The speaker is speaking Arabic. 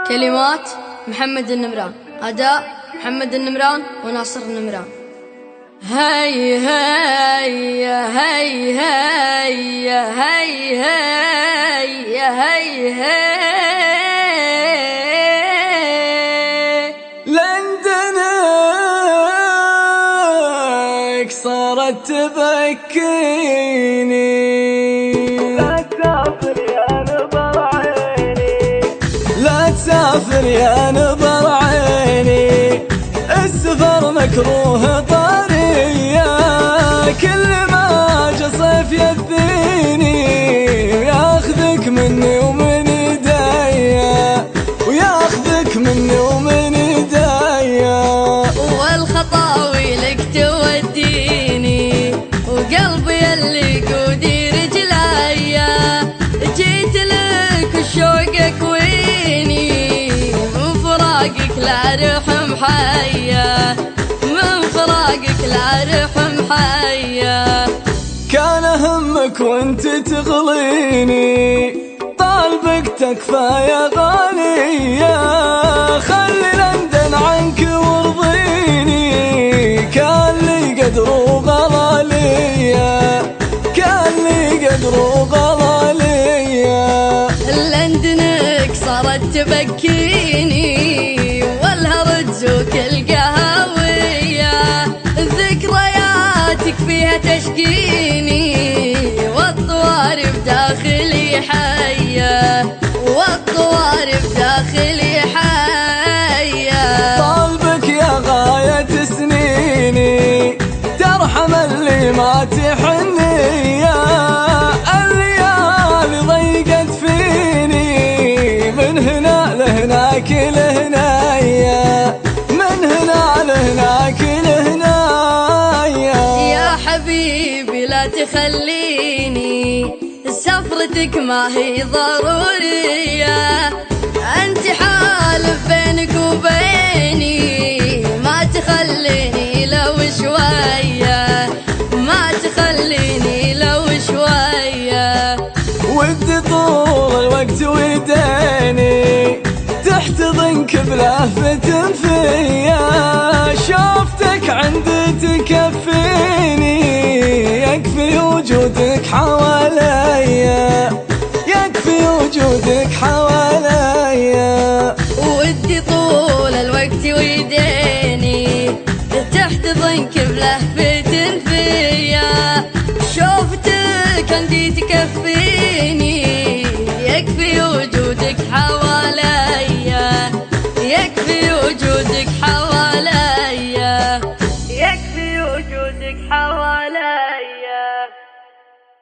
كلمات محمد النمران، أداء محمد النمران وناصر النمران. هاي هاي هاي هاي هاي هاي هاي هاي لندنك صارت تبكيني، لا تسافر يا نظر عيني، لا تسافر يا نظر عيني، السفر مكروه طريا، كل ما جا صيف يذيني وياخذك مني ومن ايديا، وياخذك مني ومن ايديا، والخطاوي لك توديني وقلبي اللي قودي رجليا، جيت لك وشوقك ويني، من فراقك لا رحم حيا، من فراقك لا رحم حيا. كان همك وانت تغليني، طالبك تكفى يا غالية، خلي لندن عنك وارضيني، كان لي قدر وغلا ليا، كان لي قدر وغلا ليا. لندنك صارت تبكيني والهرج زوك القهوية، ذكرياتك فيها تشكيني، والطوارف داخلي حية، والطوارف داخلي حية. طالبك يا غاية سنيني، ترحم اللي ما تحنية، الليالي ضيقت فيني، من هنا لهناك لهنايا، من هنا لهناك لهنايا. يا حبيبي لا تخليني، سفرتك ما هي ضرورية، أنت حالف بينك وبيني، ما تخليني لو شوية، ما تخليني لو شوية. ودي طول الوقت ويديني تحتضنك بلهفة فيا، شوفتك عندي تكفيني، يكفي وجودك حواليا، يكفي وجودك حواليا. ودي طول الوقت ويديني تحتضنك بلهفة فيا، شوفتك عندي تكفيني، يكفي وجودك حواليا، يكفي وجودك حواليا، يكفي وجودك حواليا.